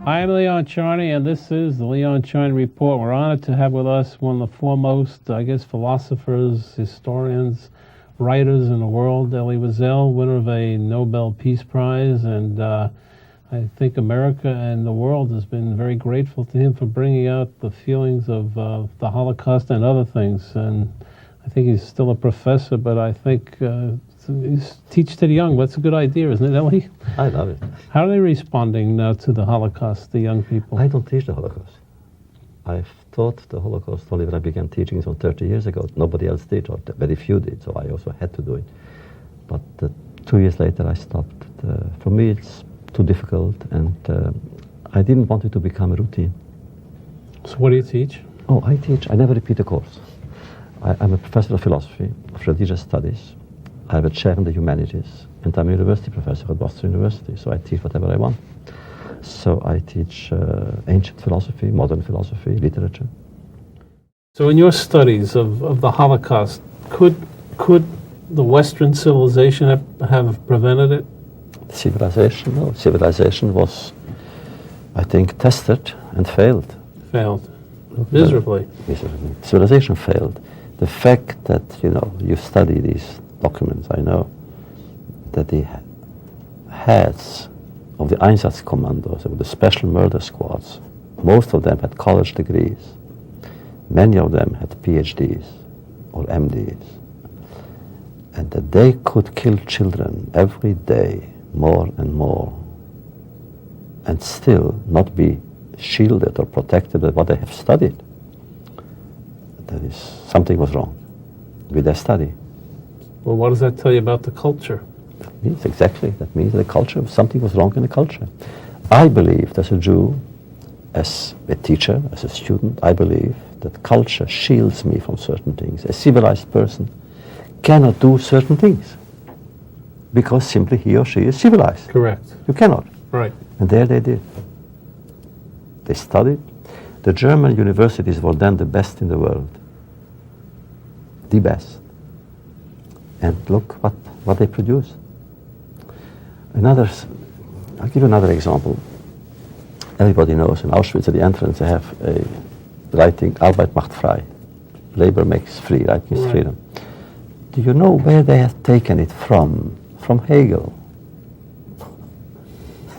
I'm Leon Charney, and this is the Leon Charney Report. We're honored to have with us one of the foremost, philosophers, historians, writers in the world, Elie Wiesel, winner of a Nobel Peace Prize, and I think America and the world has been very grateful to him for bringing out the feelings of the Holocaust and other things. And I think he's still a professor, but I think he's teach to the young. That's a good idea, isn't it, Elie? I love it. How are they responding now to the Holocaust, the young people? I don't teach the Holocaust. I've taught the Holocaust only when I began teaching some 30 years ago. Nobody else did, or very few did, so I also had to do it. But 2 years later, I stopped. For me, it's too difficult, and I didn't want it to become a routine. So what do you teach? Oh, I teach. I never repeat a course. I'm a professor of philosophy, of religious studies. I have a chair in the humanities, and I'm a university professor at Boston University, so I teach whatever I want. So I teach ancient philosophy, modern philosophy, literature. So in your studies of the Holocaust, could the Western civilization have prevented it? Civilization, no. Civilization was, I think, tested and failed. Failed. Miserably. Miserably. Civilization failed. The fact that, you study these documents, I know that the heads of the Einsatzkommandos, of the special murder squads, most of them had college degrees. Many of them had PhDs or MDs. And that they could kill children every day more and more and still not be shielded or protected by what they have studied. That is, something was wrong with their study. Well, what does that tell you about the culture? That means the culture, something was wrong in the culture. I believed as a Jew, as a teacher, as a student, I believe that culture shields me from certain things. A civilized person cannot do certain things because simply he or she is civilized. Correct. You cannot. Right. And there they did. They studied. The German universities were then the best in the world. The best. And look what they produced. I'll give you another example. Everybody knows in Auschwitz at the entrance they have a writing, Arbeit macht frei. Labor makes free, right? Means Right. freedom. Do you know where they have taken it from? From Hegel.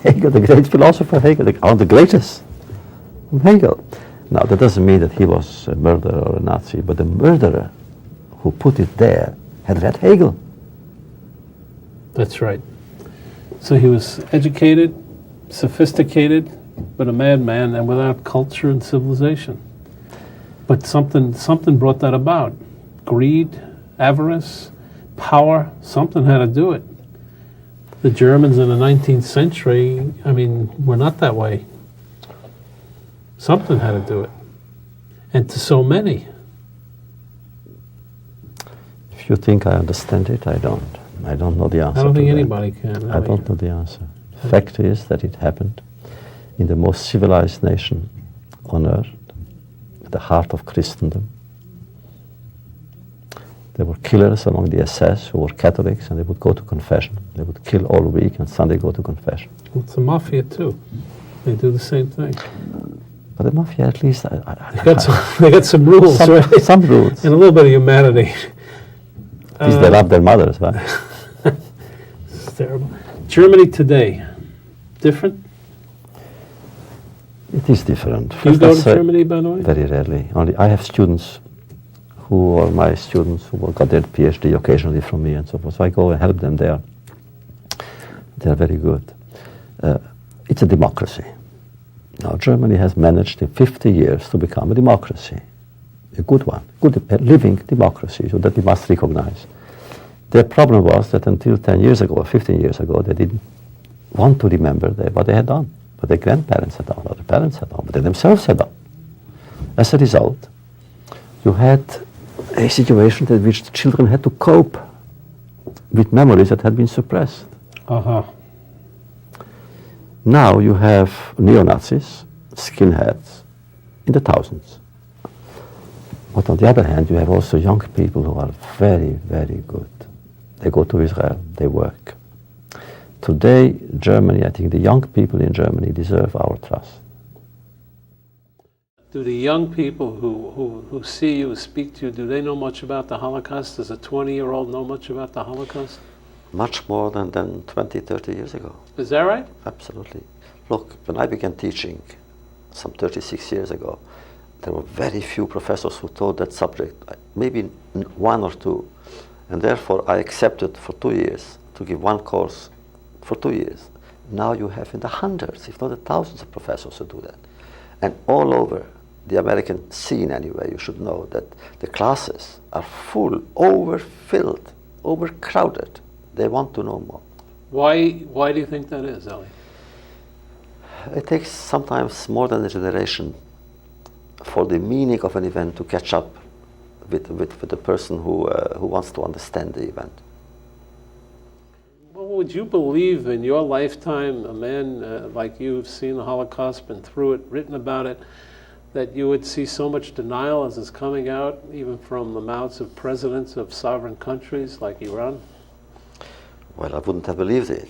Hegel, the great philosopher Hegel, one of the greatest. From Hegel. Now, that doesn't mean that he was a murderer or a Nazi, but the murderer who put it there had read Hegel. That's right. So he was educated, sophisticated, but a madman and without culture and civilization. But something brought that about. Greed, avarice, power, something had to do it. The Germans in the 19th century, were not that way. Something had to do it. And to so many. If you think I understand it, I don't. I don't know the answer. I don't think to that. anybody can. I don't know the answer. The fact is that it happened in the most civilized nation on earth, at the heart of Christendom. There were killers among the SS who were Catholics, and they would go to confession. They would kill all week, and Sunday go to confession. Well, it's the mafia too. They do the same thing. But the mafia, at least, They got some rules, right? Some rules. And a little bit of humanity. At least they love their mothers, right? It's terrible. Germany today, different? It is different. Do you go to Germany, by the way? Very rarely. Only I have students who are my students who got their PhD occasionally from me and so forth. So I go and help them there. They are very good. It's a democracy. Now, Germany has managed in 50 years to become a democracy, a good one, living democracy, so that we must recognize. Their problem was that until 10 years ago or 15 years ago, they didn't want to remember what they had done, what their grandparents had done, what their parents had done, what they themselves had done. As a result, you had a situation in which the children had to cope with memories that had been suppressed. Uh-huh. Now you have neo-Nazis, skinheads, in the thousands. But on the other hand, you have also young people who are very, very good. They go to Israel, they work. today, Germany, I think the young people in Germany deserve our trust. Do the young people who see you, speak to you, do they know much about the Holocaust? Does a 20-year-old know much about the Holocaust? Much more than 20, 30 years ago. Is that right? Absolutely. Look, when I began teaching some 36 years ago, there were very few professors who taught that subject, maybe one or two. And therefore, I accepted for 2 years to give one course for 2 years. Now you have in the hundreds, if not the thousands of professors who do that. And all over the American scene anyway, you should know that the classes are full, overfilled, overcrowded. They want to know more. Why do you think that is, Elie? It takes sometimes more than a generation for the meaning of an event to catch up with the person who wants to understand the event. Well, would you believe in your lifetime, a man like you who've seen the Holocaust, been through it, written about it, that you would see so much denial as is coming out, even from the mouths of presidents of sovereign countries like Iran? Well, I wouldn't have believed it.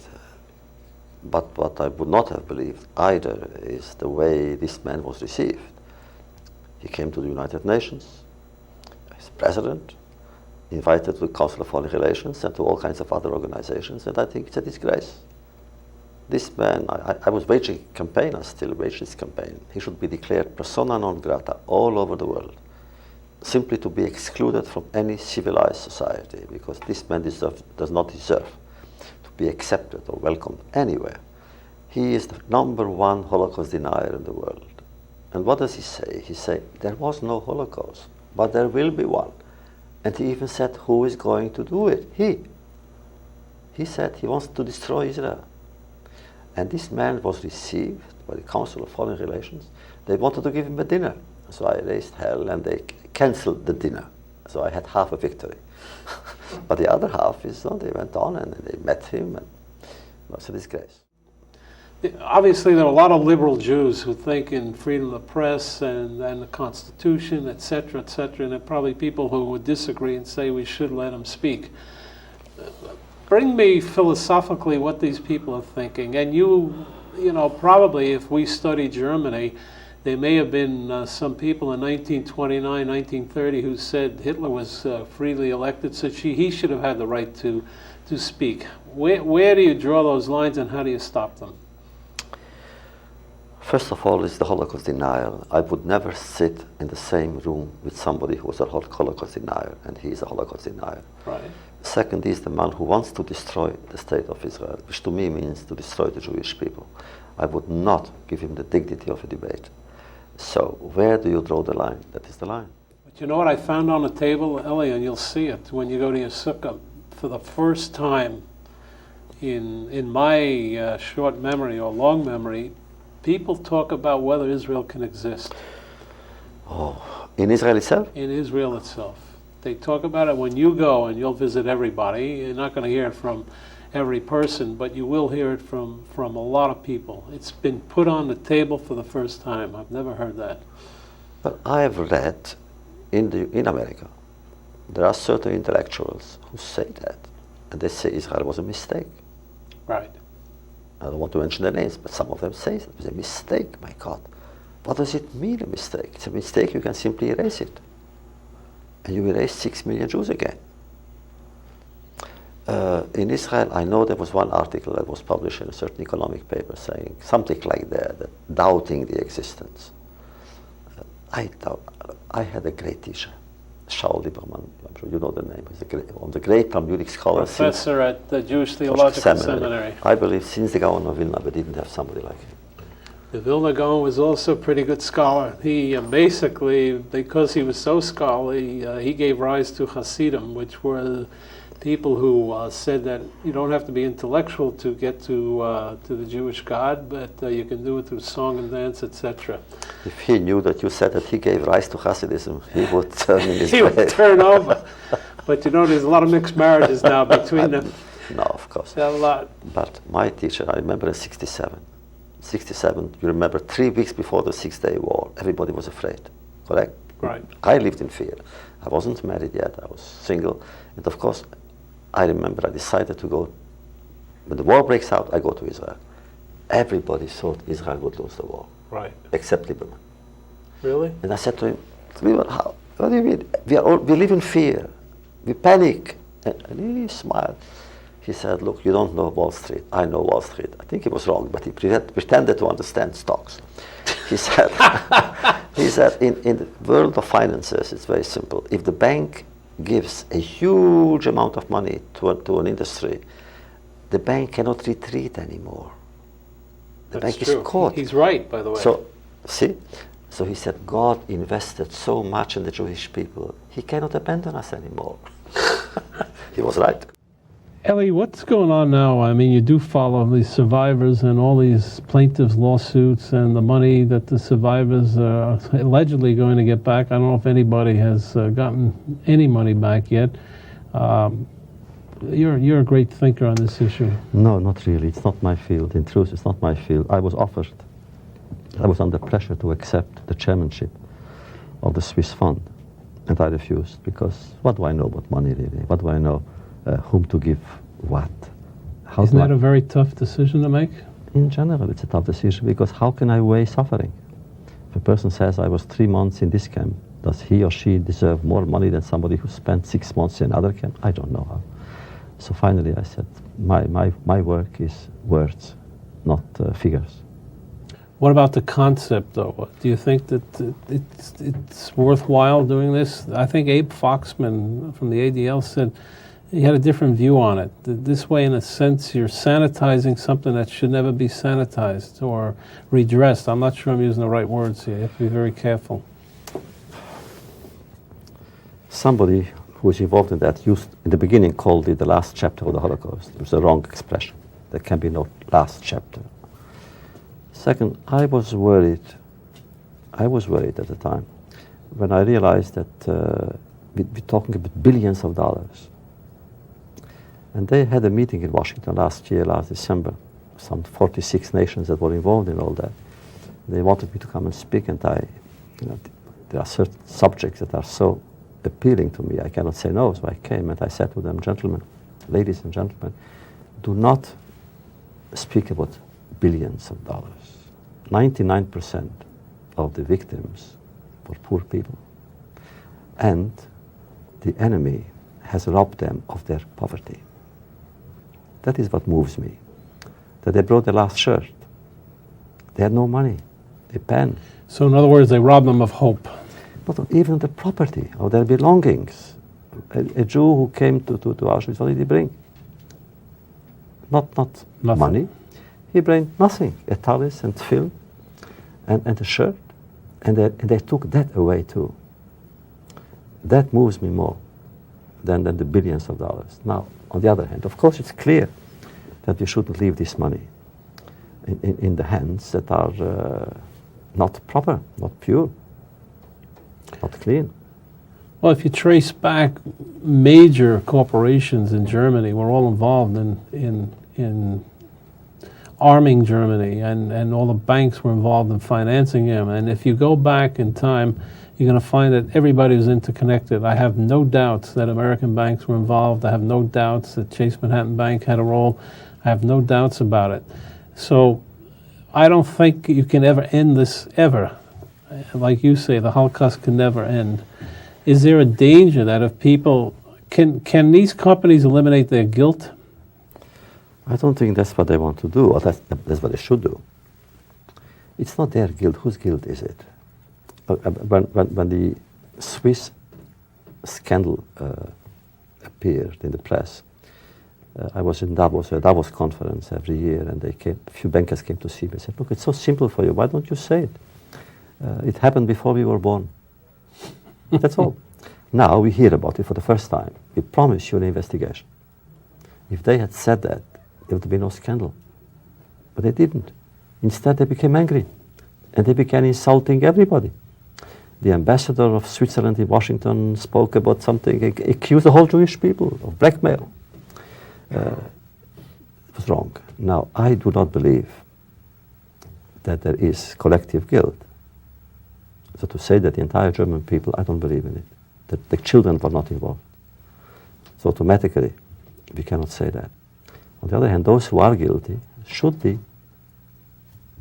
But what I would not have believed either is the way this man was received. He came to the United Nations as president, invited to the Council of Foreign Relations and to all kinds of other organizations, and I think it's a disgrace. This man, I was waging a campaign, I still wage this campaign. He should be declared persona non grata all over the world, simply to be excluded from any civilized society, because this man does not deserve to be accepted or welcomed anywhere. He is the #1 Holocaust denier in the world. And what does he say? He said, there was no Holocaust, but there will be one. And he even said, who is going to do it? He said he wants to destroy Israel. And this man was received by the Council of Foreign Relations. They wanted to give him a dinner. So I raised hell and they canceled the dinner. So I had half a victory. But the other half is, they went on and they met him, and it was a disgrace. Obviously, there are a lot of liberal Jews who think in freedom of the press and the Constitution, et cetera, and there are probably people who would disagree and say we should let them speak. Bring me philosophically what these people are thinking. And you know, probably if we study Germany, there may have been some people in 1929, 1930 who said Hitler was freely elected, so he should have had the right to speak. Where do you draw those lines and how do you stop them? First of all, is the Holocaust denial. I would never sit in the same room with somebody who was a Holocaust denier, and he is a Holocaust denier. Right. Second is the man who wants to destroy the state of Israel, which to me means to destroy the Jewish people. I would not give him the dignity of a debate. So where do you draw the line? That is the line. But you know what I found on the table, Elie, and you'll see it when you go to your sukkah. For the first time in my short memory or long memory, people talk about whether Israel can exist. Oh, in Israel itself? In Israel itself. They talk about it when you go, and you'll visit everybody. You're not going to hear it from every person, but you will hear it from a lot of people. It's been put on the table for the first time. I've never heard that. But I have read in America, there are certain intellectuals who say that, and they say Israel was a mistake. Right. I don't want to mention their names, but some of them say it was a mistake. My God, what does it mean, a mistake? It's a mistake, you can simply erase it. And you erase 6 million Jews again. In Israel, I know there was one article that was published in a certain economic paper saying something like that doubting the existence. I had a great teacher, Shaul Lieberman, I'm sure you know the name. He's one of the great Talmudic scholars. Professor at the Jewish Theological Seminary. I believe since the Gaon of Vilna, we didn't have somebody like him. The Vilna Gaon was also a pretty good scholar. He basically, because he was so scholarly, he gave rise to Hasidim, which were people who said that you don't have to be intellectual to get to the Jewish God, but you can do it through song and dance, etc. If he knew that you said that he gave rise to Hasidism, he would turn in his grave. He would turn over. But you know, there's a lot of mixed marriages now between them. No, of course. A lot. But my teacher, I remember in 67, you remember 3 weeks before the 6-day war, everybody was afraid, correct? Right. I lived in fear. I wasn't married yet, I was single. And of course, I remember I decided to go when the war breaks out, I go to Israel. Everybody thought Israel would lose the war, Right. except Lieberman. Really? And I said to him, Lieberman, how? What do you mean? We live in fear. We panic. And he smiled. He said, look, you don't know Wall Street. I know Wall Street. I think he was wrong, but he pretended to understand stocks. He said, in the world of finances, it's very simple. If the bank gives a huge amount of money to an industry, the bank cannot retreat anymore. The That's bank true. is caught. He's right, by the way. So, see? So he said, God invested so much in the Jewish people, he cannot abandon us anymore. He was right. Elie, what's going on now? I mean, you do follow these survivors and all these plaintiffs' lawsuits and the money that the survivors are allegedly going to get back. I don't know if anybody has gotten any money back yet. You're a great thinker on this issue. No, not really. It's not my field. In truth, it's not my field. I was under pressure to accept the chairmanship of the Swiss fund, and I refused, because what do I know about money, really? What do I know? Whom to give what? Isn't that a very tough decision to make? In general, it's a tough decision, because how can I weigh suffering? If a person says, I was 3 months in this camp, does he or she deserve more money than somebody who spent 6 months in another camp? I don't know how. So finally I said, my work is words, not figures. What about the concept, though? Do you think that it's worthwhile doing this? I think Abe Foxman from the ADL said he had a different view on it. This way, in a sense, you're sanitizing something that should never be sanitized or redressed. I'm not sure I'm using the right words here. You have to be very careful. Somebody who was involved in that used, in the beginning, called it the last chapter of the Holocaust. It was a wrong expression. There can be no last chapter. Second, I was worried at the time when I realized that we're talking about billions of dollars. And they had a meeting in Washington last December, some 46 nations that were involved in all that. They wanted me to come and speak, and there are certain subjects that are so appealing to me, I cannot say no. So I came and I said to them, gentlemen, ladies and gentlemen, do not speak about billions of dollars. 99% of the victims were poor people. And the enemy has robbed them of their poverty. That is what moves me. That they brought the last shirt. They had no money, a pen. So in other words, they robbed them of hope. Not even the property, of their belongings. A Jew who came to Auschwitz, what did he bring? Not money. He brought nothing, a tallis and tefillin and a shirt. And they took that away too. That moves me more than the billions of dollars. Now, on the other hand, of course, it's clear that we shouldn't leave this money in the hands that are not proper, not pure, not clean. Well, if you trace back, major corporations in Germany were all involved in arming Germany, and all the banks were involved in financing him. And if you go back in time, you're going to find that everybody was interconnected. I have no doubts that American banks were involved. I have no doubts that Chase Manhattan Bank had a role. I have no doubts about it. So I don't think you can ever end this, ever. Like you say, the Holocaust can never end. Is there a danger that if people, can these companies eliminate their guilt? I don't think that's what they want to do, or that's what they should do. It's not their guilt. Whose guilt is it? When the Swiss scandal appeared in the press, I was in Davos, a Davos conference every year, and a few bankers came to see me and said, look, it's so simple for you, why don't you say it? It happened before we were born. That's all. Now we hear about it for the first time. We promise you an investigation. If they had said that, there would be no scandal. But they didn't. Instead, they became angry, and they began insulting everybody. The ambassador of Switzerland in Washington spoke about something, accused the whole Jewish people of blackmail. It was wrong. Now, I do not believe that there is collective guilt. So to say that the entire German people, I don't believe in it. That the children were not involved. So automatically, we cannot say that. On the other hand, those who are guilty should be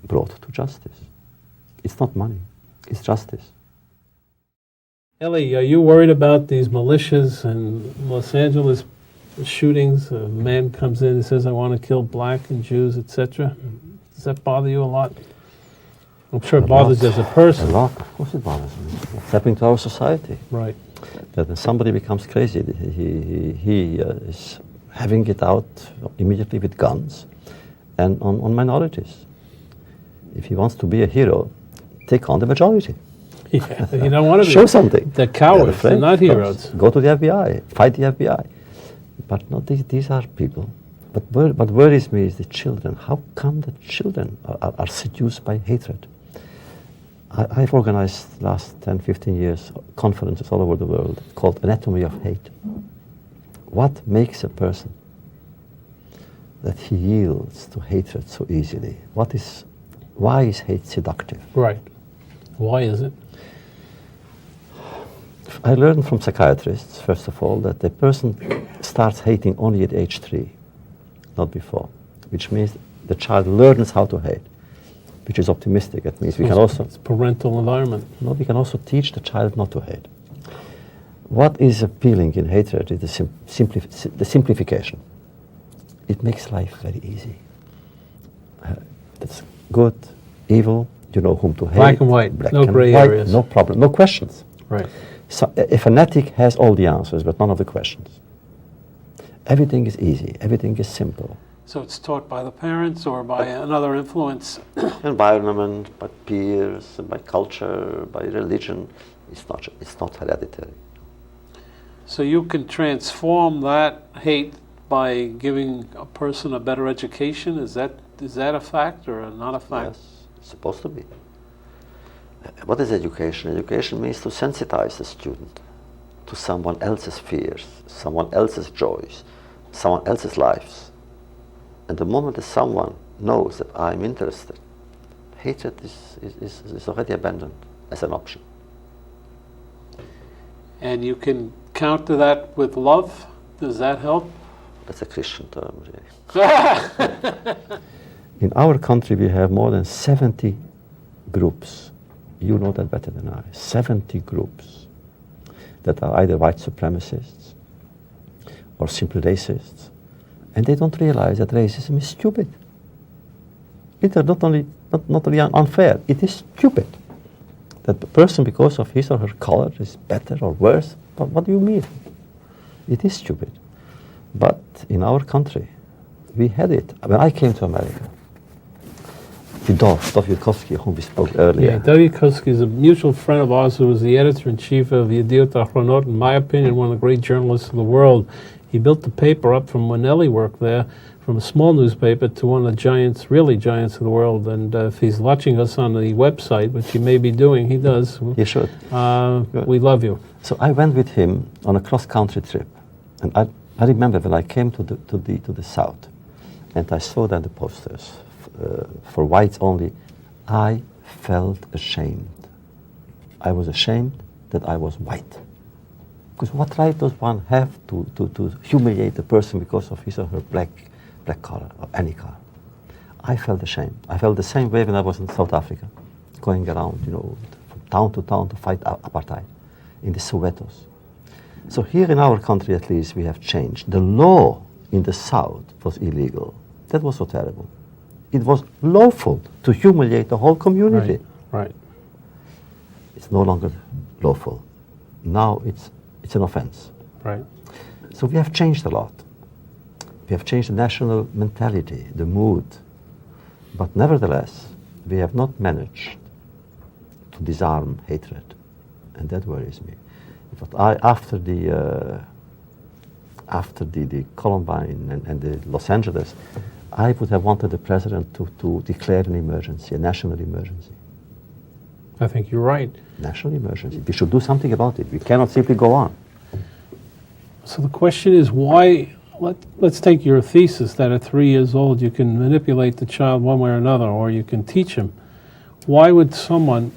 brought to justice. It's not money, it's justice. Elie, are you worried about these militias in Los Angeles shootings? A man comes in and says, I want to kill black and Jews, etc. Does that bother you a lot? I'm sure it bothers you as a person. A lot, of course it bothers me. It's happening to our society. Right. That when somebody becomes crazy, he is having it out immediately with guns and on minorities. If he wants to be a hero, take on the majority. Yeah, you don't want to be. Show something. They're cowards, they're not heroes. Go to the FBI, fight the FBI. But no, these are people. But what worries me is the children. How come the children are seduced by hatred? I've organized last 10, 15 years conferences all over the world called Anatomy of Hate. What makes a person that he yields to hatred so easily? Why is hate seductive? Right. Why is it? I learned from psychiatrists, first of all, that the person starts hating only at age 3, not before, which means the child learns how to hate, which is optimistic. That means we can also... It's parental environment. No, we can also teach the child not to hate. What is appealing in hatred is the simplification. It makes life very easy. That's good, evil, you know whom to hate. Black and white, no gray areas. No problem, no questions. Right. So a fanatic has all the answers, but none of the questions. Everything is easy, everything is simple. So it's taught by the parents or by another influence? Environment, by peers, by culture, by religion. It's not hereditary. So you can transform that hate by giving a person a better education? Is that a fact or not a fact? Yes, it's supposed to be. What is education? Education means to sensitize the student to someone else's fears, someone else's joys, someone else's lives. And the moment that someone knows that I'm interested, hatred is already abandoned as an option. And you can counter that with love? Does that help? That's a Christian term, really. In our country, we have more than 70 groups. You know that better than I. 70 groups that are either white supremacists or simply racists. And they don't realize that racism is stupid. It's not only unfair, it is stupid. That the person, because of his or her color, is better or worse. But what do you mean? It is stupid. But in our country, we had it. When I came to America, Dov Yudkowsky, whom we spoke earlier. Yeah, Dov Yudkowsky is a mutual friend of ours who was the editor-in-chief of Yediot Ahronot, in my opinion, one of the great journalists of the world. He built the paper up from when Elie worked there, from a small newspaper to one of the giants, really giants of the world. And if he's watching us on the website, which he may be doing, he does. He should. We love you. So I went with him on a cross-country trip. And I remember when I came to the south, and I saw then the posters, for whites only, I felt ashamed. I was ashamed that I was white. Because what right does one have to humiliate a person because of his or her black color or any color? I felt ashamed. I felt the same way when I was in South Africa, going around, from town to town to fight apartheid in the Sowetos. So here in our country, at least, we have changed. The law in the South was illegal. That was so terrible. It was lawful to humiliate the whole community. Right. It's no longer lawful. Now it's an offense. Right. So we have changed a lot. We have changed the national mentality, the mood. But nevertheless, we have not managed to disarm hatred. And that worries me. But after the Columbine and the Los Angeles, I would have wanted the president to declare an emergency, a national emergency. I think you're right. National emergency. We should do something about it. We cannot simply go on. So the question is why, let's take your thesis that at 3 years old you can manipulate the child one way or another, or you can teach him. Why would someone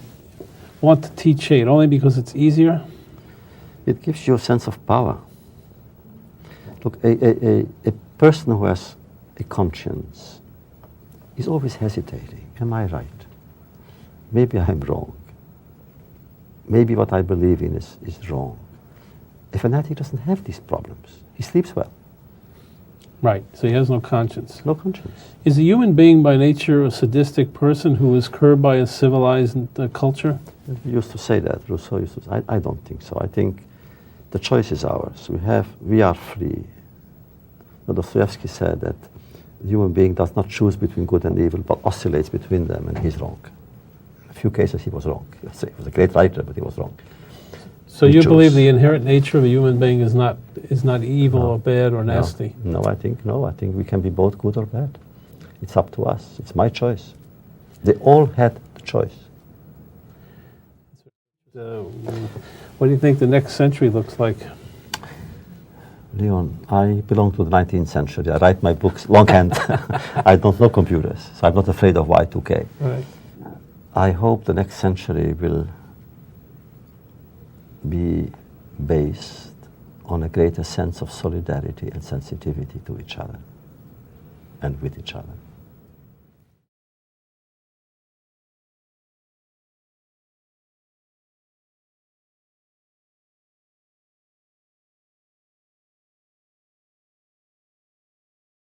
want to teach hate? Only because it's easier? It gives you a sense of power. Look, a person who has the conscience is always hesitating. Am I right? Maybe I'm wrong. Maybe what I believe in is wrong. A fanatic doesn't have these problems. He sleeps well. Right, so he has no conscience. No conscience. Is a human being by nature a sadistic person who is curbed by a civilized culture? We used to say that. Rousseau used to say. I don't think so. I think the choice is ours. We are free. Dostoevsky said that the human being does not choose between good and evil, but oscillates between them, and he's wrong. In a few cases he was wrong. He was a great writer, but he was wrong. So you believe the inherent nature of a human being is not evil or bad or nasty? No, I think we can be both good or bad. It's up to us. It's my choice. They all had the choice. What do you think the next century looks like? Leon, I belong to the 19th century. I write my books longhand. I don't know computers, so I'm not afraid of Y2K. Right. I hope the next century will be based on a greater sense of solidarity and sensitivity to each other and with each other.